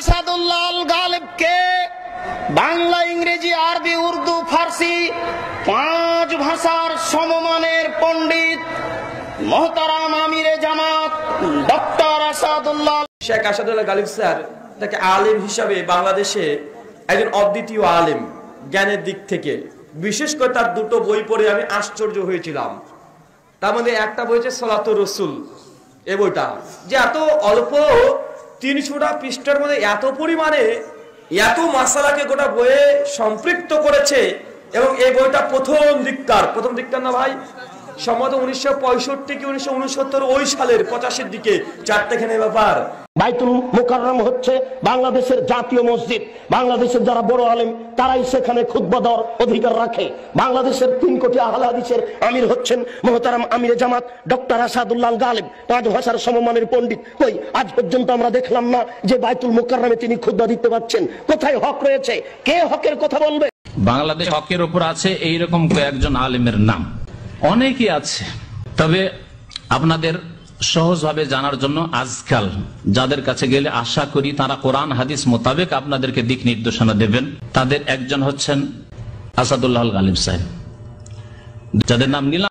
আসাদুল্লাহ আল গালিবকে বাংলা, ইংরেজি, আরবি, উর্দু, ফার্সি 5 ভাষার সমমানের পণ্ডিত মোহতারাম আমিরে জামাত ডক্টর আসাদুল্লাহ শেখ আসাদুল্লাহ গালিব স্যার তাকে আলেম হিসাবে বাংলাদেশে একজন অদ্বিতীয় আলেম জ্ঞানের দিক থেকে। বিশেষ করে তার দুটো বই পড়ে আমি আশ্চর্য হয়েছিলাম। তার মধ্যে একটা বই হচ্ছে সলাতুর রসুল, এই বইটা যে এত অল্প 300টা পৃষ্ঠার মধ্যে এত পরিমাণে এত মাসালাকে গোটা বইয়ে সম্পৃক্ত করেছে। এবং এই বইটা প্রথম দিককার না ভাই, সম্ভবত 1965 কি 1969 ওই সালের 85-এর দিকে চারটেখানে ব্যাপার। বাইতুল মুকাররম হচ্ছে বাংলাদেশের জাতীয় মসজিদ। বাংলাদেশের যারা বড় আলেম তারাই সেখানে খুতবা দেওয়ার অধিকার রাখে। বাংলাদেশের 3 কোটি আহলে হাদিসের আমির হচ্ছেন মোহতারাম আমিরে জামাত ডক্টর আসাদুল্লাহ আল গালিব, 5 ভাষার সমমানের পণ্ডিত। কই আজ পর্যন্ত আমরা দেখলাম না যে বাইতুল মুকাররমে তিনি খুতবা দিতে পারছেন। কোথায় হক রয়েছে? কে হকের কথা বলবে? বাংলাদেশ হকের উপর আছে এইরকম কয়েকজন আলেমের নাম অনেকই আছে। তবে আপনাদের সহজভাবে জানার জন্য আজকাল যাদের কাছে গেলে আশা করি তারা কোরআন হাদিস মোতাবেক আপনাদেরকে দিক নির্দেশনা দেবেন, তাদের একজন হচ্ছেন আসাদুল্লাহ আল গালিব সাহেব, যাদের নাম নিলাম।